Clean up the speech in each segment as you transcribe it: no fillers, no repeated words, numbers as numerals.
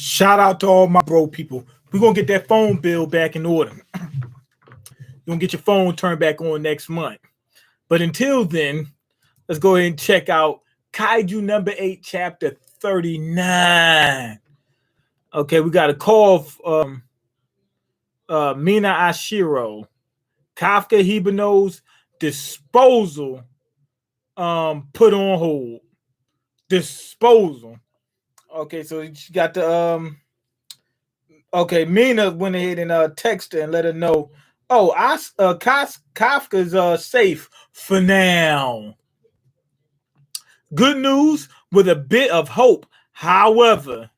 Shout out to all my bro people. We're gonna get that phone bill back in order. You're gonna get your phone turned back on next month. But until then, let's go ahead and check out Kaiju number 8, chapter 39. Okay, we got a call Mina Ashiro. Kafka Hibano's disposal put on hold. Disposal. Okay, so she got the okay, Mina went ahead and texted her and let her know, oh, Kafka's safe for now. Good news with a bit of hope. However,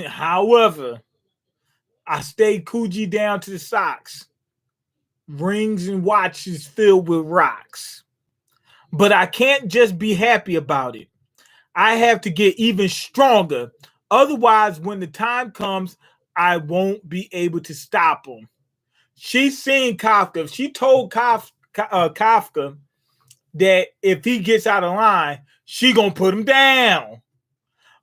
however, I stayed Kuji down to the socks. Rings and watches filled with rocks. But I can't just be happy about it. I have to get even stronger. Otherwise, when the time comes, I won't be able to stop him. She's seen Kafka. She told Kafka that if he gets out of line, she gonna put him down.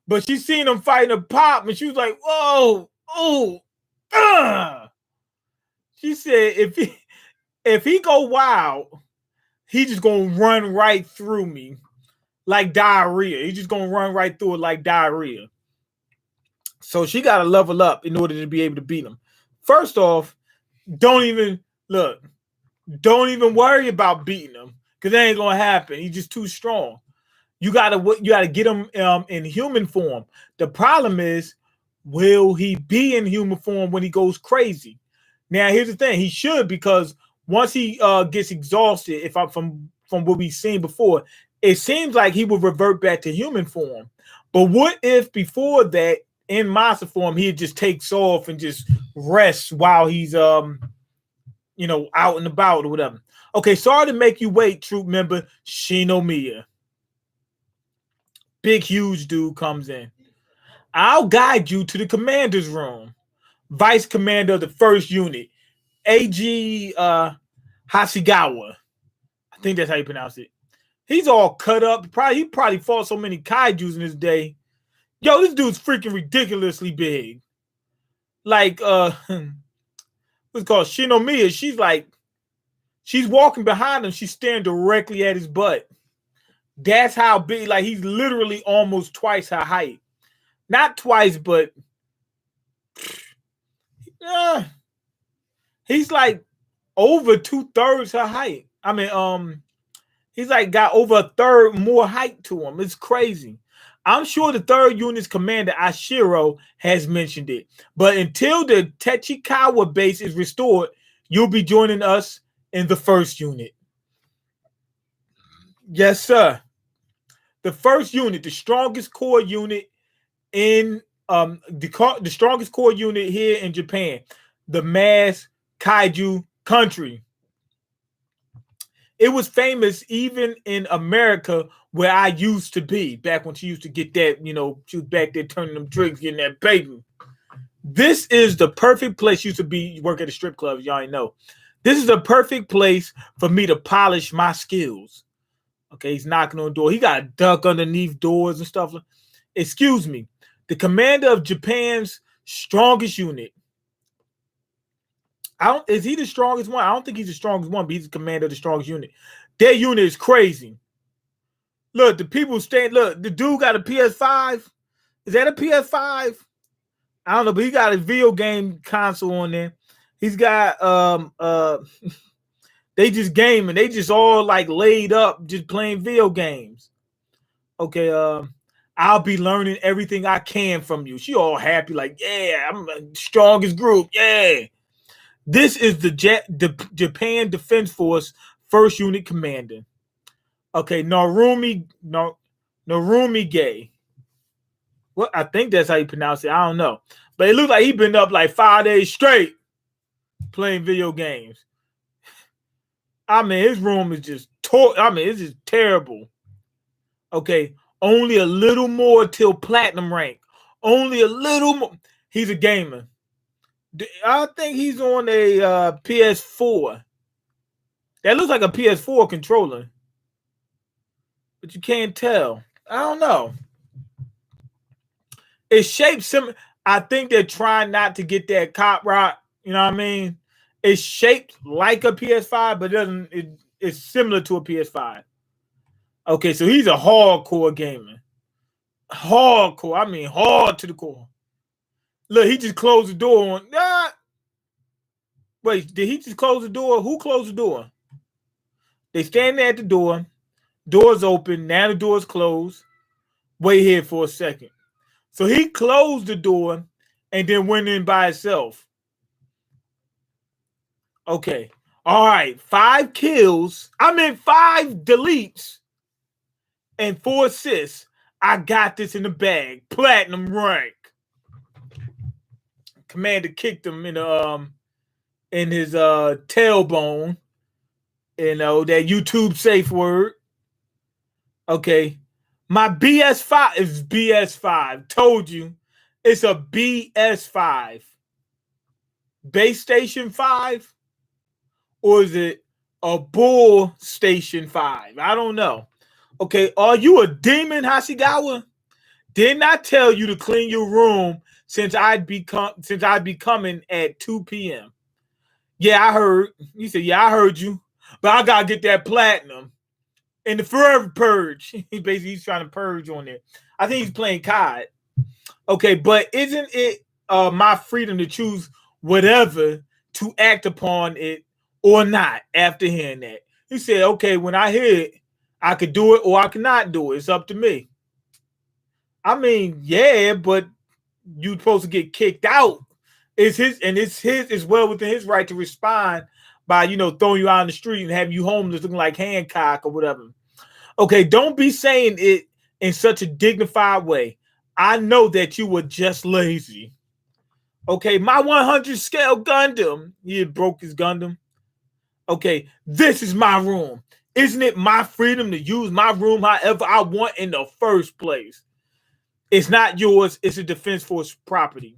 But she seen him fighting a pop, and she was like, "Whoa, oh, She said, if he go wild, he just gonna run right through me like diarrhea. He's just gonna run right through it like diarrhea." So she got to level up in order to be able to beat him. First off, don't even worry about beating him because that ain't gonna happen. He's just too strong. You gotta get him in human form. The problem is, will he be in human form when he goes crazy? Now, here's the thing: he should, because once he gets exhausted, if I'm from what we've seen before, it seems like he will revert back to human form. But what if before that, in monster form, he just takes off and just rests while he's out and about or whatever? Okay, sorry to make you wait, troop member Shinomiya. Big huge dude comes in. I'll guide you to the commander's room. Vice commander of the first unit, AG Hasigawa. I think that's how you pronounce it. He's all cut up. He probably fought so many kaijus in his day. Yo, this dude's freaking ridiculously big. Like, what's called Shinomiya. She's walking behind him. She's staring directly at his butt. That's how big. Like, he's literally almost twice her height. Not twice, but he's like over 2/3 her height. I mean, he's like got over a third more height to him. It's crazy. I'm sure the third unit's commander, Ashiro, has mentioned it. But until the Techikawa base is restored, you'll be joining us in the first unit. Yes, sir. The first unit, the strongest core unit in the strongest core unit here in Japan, the mass kaiju country. It was famous even in America, where I used to be, back when she used to get that, she was back there turning them drinks, getting that baby. This is the perfect place. She used to be work at a strip club, y'all ain't know. This is the perfect place for me to polish my skills. Okay, he's knocking on the door. He got to duck underneath doors and stuff. Excuse me. The commander of Japan's strongest unit. Is he the strongest one? I don't think he's the strongest one, but he's the commander of the strongest unit. Their unit is crazy. Look, the people stand. Look, the dude got a PS5. Is that a PS5? I don't know, but he got a video game console on there. He's got they just gaming. They just all like laid up, just playing video games. Okay, I'll be learning everything I can from you. She all happy, like, yeah, I'm the strongest group. Yeah. This is the Japan Defense Force First Unit Commander. Okay, Narumi Gay. Well, I think that's how you pronounce it. I don't know. But it looks like he's been up like 5 days straight playing video games. I mean, his room is just it's just terrible. Okay, only a little more till platinum rank. Only a little more. He's a gamer. I think he's on a PS4. That looks like a PS4 controller. But you can't tell. I don't know. It's shaped similar. I think they're trying not to get that cop rock. You know what I mean? It's shaped like a PS5, but it doesn't. It's similar to a PS5. Okay, so he's a hardcore gamer. Hardcore. I mean, hard to the core. Look, he just closed the door on. Wait, did he just close the door? Who closed the door? They stand there at the door. Door's open. Now the door's closed. Wait here for a second. So he closed the door and then went in by himself. Okay. All right. 5 kills. 5 deletes and 4 assists. I got this in the bag. Platinum rank. Commander kicked him in his tailbone. You know, that YouTube safe word. Okay. My BS5 is BS5. Told you. It's a BS5. Base Station 5? Or is it a Bull Station 5? I don't know. Okay, are you a demon, Hashigawa? Didn't I tell you to clean your room since I'd be coming at 2 p.m.? Yeah, I heard. He said, yeah, I heard you. But I gotta get that platinum. And the forever purge. He's trying to purge on it. I think he's playing COD. Okay, but isn't it my freedom to choose whatever to act upon it or not after hearing that? He said, okay, when I hear it, I could do it or I could not do it. It's up to me. I mean, yeah, but you're supposed to get kicked out. It's well within his right to respond by, you know, throwing you out on the street and having you homeless looking like Hancock or whatever. Okay, don't be saying it in such a dignified way. I know that you were just lazy. Okay, my 100 scale Gundam. He broke his Gundam. Okay, this is my room. Isn't it my freedom to use my room however I want in the first place? It's not yours. It's a Defense Force property.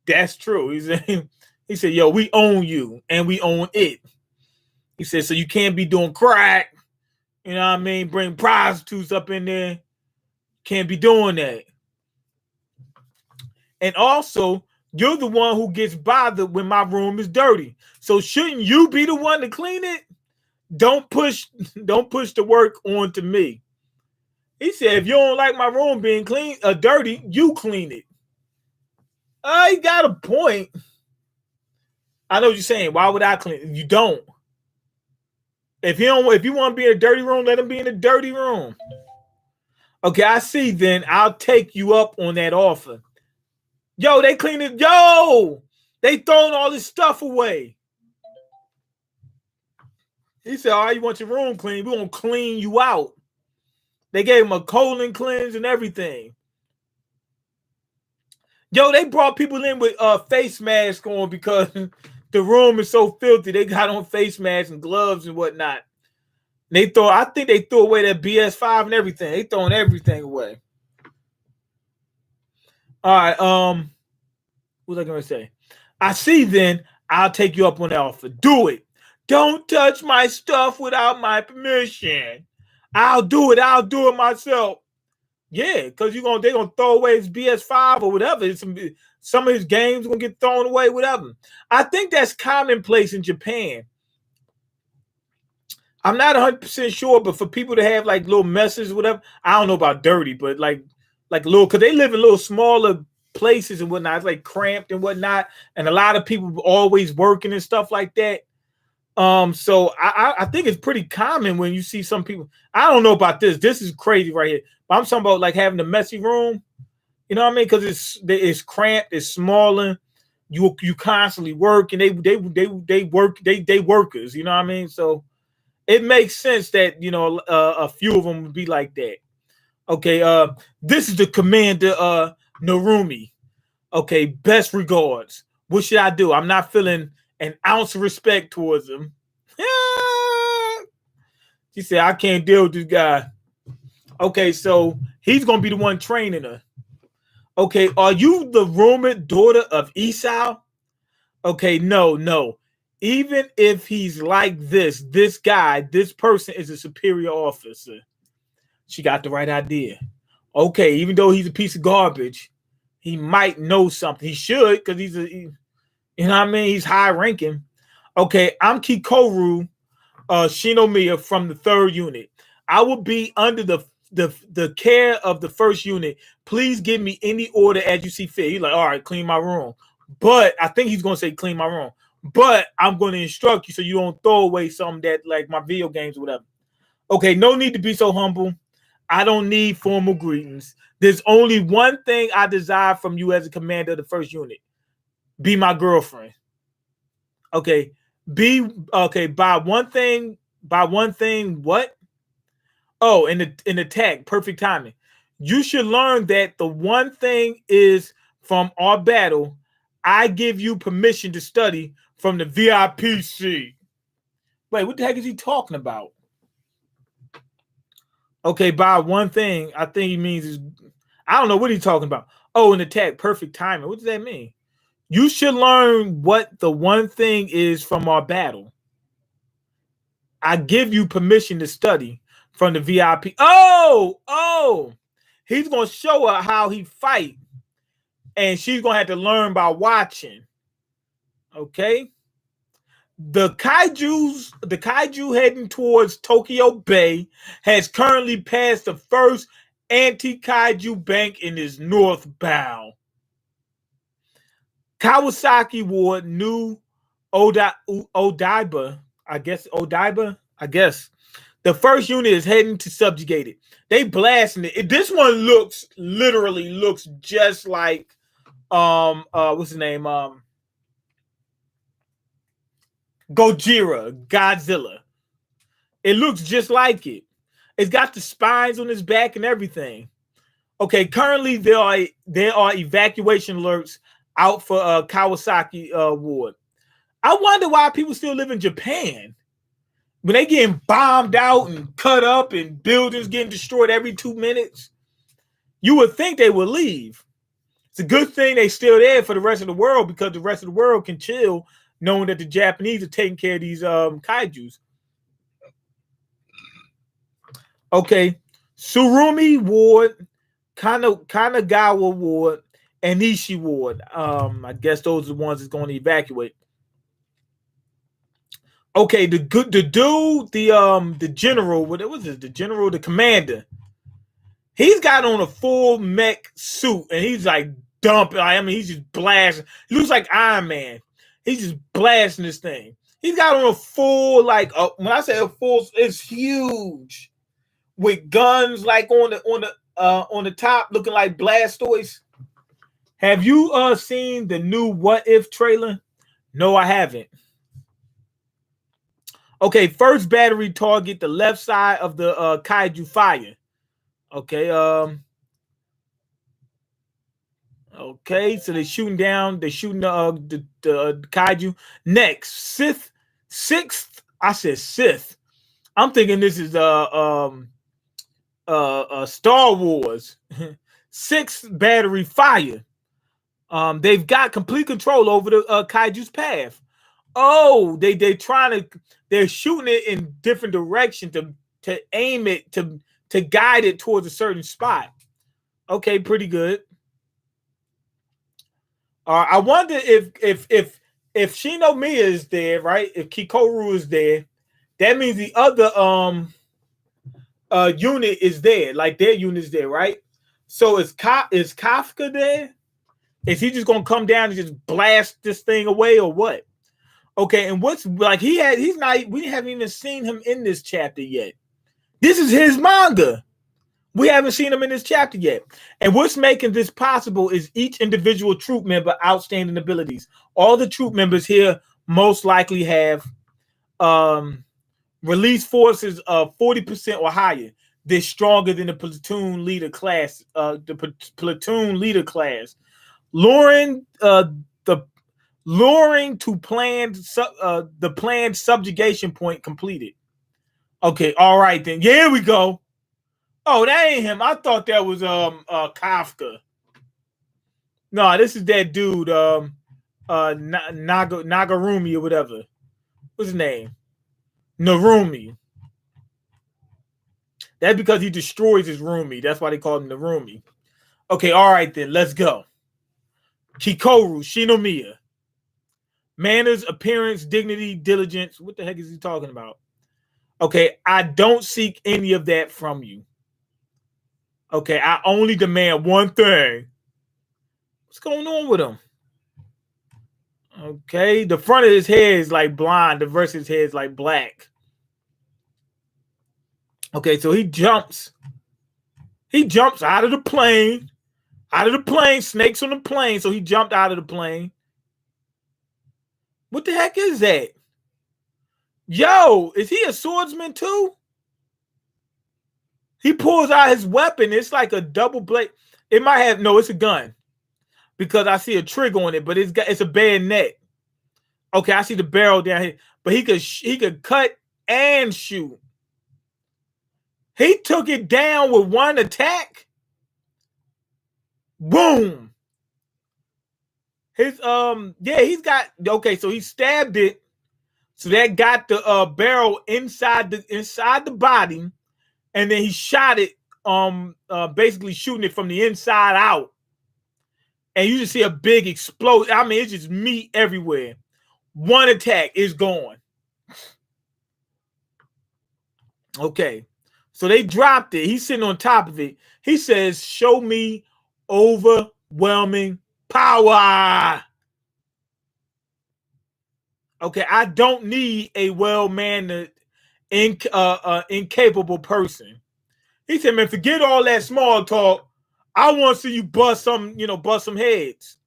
That's true. He said, yo, we own you and we own it. He said, so you can't be doing crack. You know what I mean? Bring prostitutes up in there. Can't be doing that. And also, you're the one who gets bothered when my room is dirty. So shouldn't you be the one to clean it? Don't push the work onto me. He said, if you don't like my room being clean, dirty, you clean it. He got a point. I know what you're saying. Why would I clean it? You don't. If you want to be in a dirty room, let him be in a dirty room. Okay, I see then. I'll take you up on that offer. Yo, they clean it. Yo, they throwing all this stuff away. He said, all right, you want your room clean? We're going to clean you out. They gave him a colon cleanse and everything. Yo, they brought people in with face masks on because the room is so filthy. They got on face masks and gloves and whatnot. I think they threw away that BS5 and everything. They throwing everything away. All right. What was I going to say? I see then. I'll take you up on the offer. Do it. Don't touch my stuff without my permission. I'll do it. I'll do it myself. Yeah, because they're gonna throw away his BS5 or whatever. Some of his games are gonna get thrown away, whatever. I think that's commonplace in Japan. I'm not 100% sure, but for people to have like little messes, whatever, I don't know about dirty, but like little, because they live in little smaller places and whatnot. It's like cramped and whatnot, and a lot of people always working and stuff like that. So I think it's pretty common when you see some people. I don't know about this. This is crazy right here. But I'm talking about like having a messy room. You know what I mean? Because it's cramped, it's smaller. You constantly work, and they workers. You know what I mean? So it makes sense that a few of them would be like that. Okay. This is the commander, Narumi. Okay. Best regards. What should I do? I'm not feeling an ounce of respect towards him. She said, I can't deal with this guy. Okay, so he's going to be the one training her. Okay, are you the rumored daughter of Esau? Okay, no. Even if he's like this person is a superior officer. She got the right idea. Okay, even though he's a piece of garbage, He might know something. He should, because you know what I mean? He's high ranking. Okay, I'm Kikoru Shinomiya from the 3rd unit. I will be under the care of the 1st unit. Please give me any order as you see fit. He's like, all right, clean my room. But I think he's going to say clean my room. But I'm going to instruct you so you don't throw away something that, like my video games or whatever. Okay, no need to be so humble. I don't need formal greetings. There's only one thing I desire from you as a commander of the 1st unit. Be my girlfriend. Okay. By one thing, what? Oh, in the tag, perfect timing. You should learn that the one thing is from our battle, I give you permission to study from the VIP seat. Wait, what the heck is he talking about? Okay, by one thing, I think he means is I don't know what he's talking about. Oh, an attack, perfect timing. What does that mean? You should learn what the one thing is from our battle. I give you permission to study from the VIP. Oh, he's gonna show her how he fight, and she's gonna have to learn by watching. Okay. The kaiju heading towards Tokyo Bay has currently passed the first anti-kaiju bank and is northbound. Kawasaki Ward, New Odaiba, I guess. The 1st unit is heading to subjugate it. They blasting it. This one literally looks just like what's his name? Godzilla. It looks just like it. It's got the spines on its back and everything. Okay, currently there are evacuation alerts out for Kawasaki Ward. I wonder why people still live in Japan. When they getting bombed out and cut up and buildings getting destroyed every 2 minutes, you would think they would leave. It's a good thing they still there for the rest of the world, because the rest of the world can chill knowing that the Japanese are taking care of these kaijus. Okay, Surumi Ward, Kanagawa Ward, and Nishi Ward. I guess those are the ones that's going to evacuate. Okay, the dude, the general, what was it? The general, the commander. He's got on a full mech suit, and he's like dumping. I mean, he's just blasting. He looks like Iron Man. He's just blasting this thing. He's got on a full, like, when I say a full, it's huge, with guns like on the top, looking like Blastoise. Have you seen the new What If trailer? No, I haven't. Okay, first battery target the left side of the kaiju fire. Okay, okay, so they're shooting down. They're shooting the kaiju. Next, sixth. I said Sith. I'm thinking this is Star Wars. 6th battery fire. They've got complete control over the kaiju's path. Oh, they're shooting it in different directions to aim it to guide it towards a certain spot. Okay, pretty good. I wonder if Shinomiya is there, right? If Kikoru is there, that means the other unit is there, like their unit is there, right? So is Kafka there? Is he just gonna come down and just blast this thing away, or what? Okay, and what's like we haven't even seen him in this chapter yet. This is his manga. We haven't seen him in this chapter yet. And what's making this possible is each individual troop member outstanding abilities. All the troop members here most likely have release forces of 40% or higher. They're stronger than the platoon leader class. Luring to the planned subjugation point completed. Okay, all right then. Yeah, here we go. Oh, that ain't him. I thought that was Kafka. No, this is that dude, Nagarumi or whatever. What's his name? Narumi. That's because he destroys his roomie. That's why they call him Narumi. Okay, all right then. Let's go. Kikoru, Shinomiya. Manners, appearance, dignity, diligence. What the heck is he talking about? Okay, I don't seek any of that from you. Okay, I only demand one thing. What's going on with him? Okay, the front of his head is like blonde, the rest of his head is like black. Okay, so he jumps. He jumps out of the plane. Out of the plane, snakes on the plane, so he jumped out of the plane. What the heck is that? Yo, is he a swordsman too? He pulls out his weapon. It's like a double blade. It might have, no, it's a gun. Because I see a trigger on it, but it's a bayonet. Okay, I see the barrel down here. But he could cut and shoot. He took it down with one attack. Boom. His he's got, okay, so he stabbed it. So that got the barrel inside the body, and then he shot it, basically shooting it from the inside out. And you just see a big explosion. I mean, it's just meat everywhere. One attack is gone. Okay. So they dropped it. He's sitting on top of it. He says, "Show me overwhelming power." Okay, I don't need a well-mannered, incapable person. He said, "Man, forget all that small talk. I want to see you bust some heads."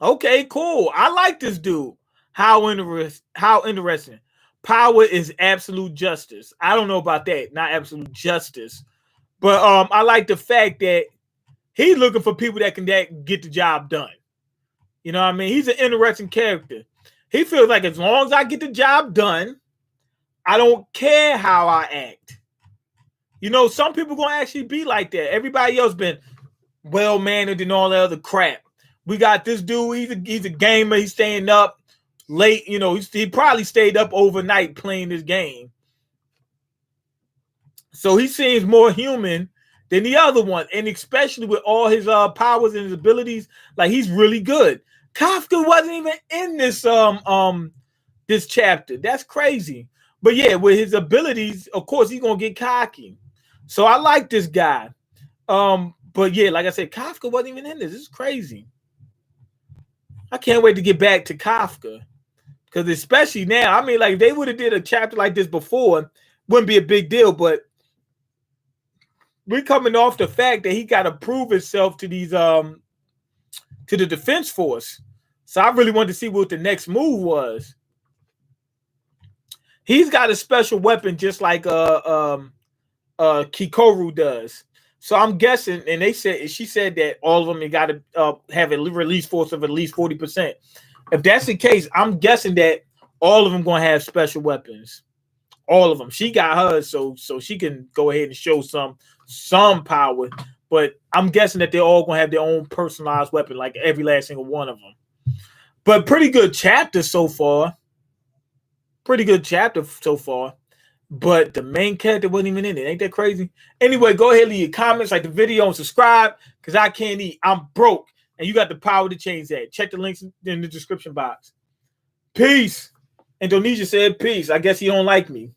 Okay, cool. I like this dude. How interesting. Power is absolute justice. I don't know about that. Not absolute justice. But I like the fact that he's looking for people that get the job done. You know what I mean? He's an interesting character. He feels like as long as I get the job done, I don't care how I act. You know, some people going to actually be like that. Everybody else been well-mannered and all that other crap. We got this dude, he's a gamer. He's staying up late. You know, he probably stayed up overnight playing this game. So he seems more human than the other one. And especially with all his powers and his abilities, like he's really good. Kafka wasn't even in this chapter. That's crazy. But yeah, with his abilities, of course, he's gonna get cocky. So I like this guy. But yeah, like I said, Kafka wasn't even in this. This is crazy. I can't wait to get back to Kafka. Because especially now, I mean, like if they would have did a chapter like this before, wouldn't be a big deal. But we're coming off the fact that he got to prove himself to these to the defense force. So I really wanted to see what the next move was. He's got a special weapon just like Kikoru does. So I'm guessing, and she said that all of them got to have a release force of at least 40%. If that's the case, I'm guessing that all of them going to have special weapons. All of them. She got hers, so she can go ahead and show some power. But I'm guessing that they're all going to have their own personalized weapon, like every last single one of them. But pretty good chapter so far. Pretty good chapter so far. But the main character wasn't even in it. Ain't that crazy? Anyway, go ahead and leave your comments, like the video, and subscribe, because I can't eat. I'm broke. And you got the power to change that. Check the links in the description box. Peace. Indonesia said peace. I guess he don't like me.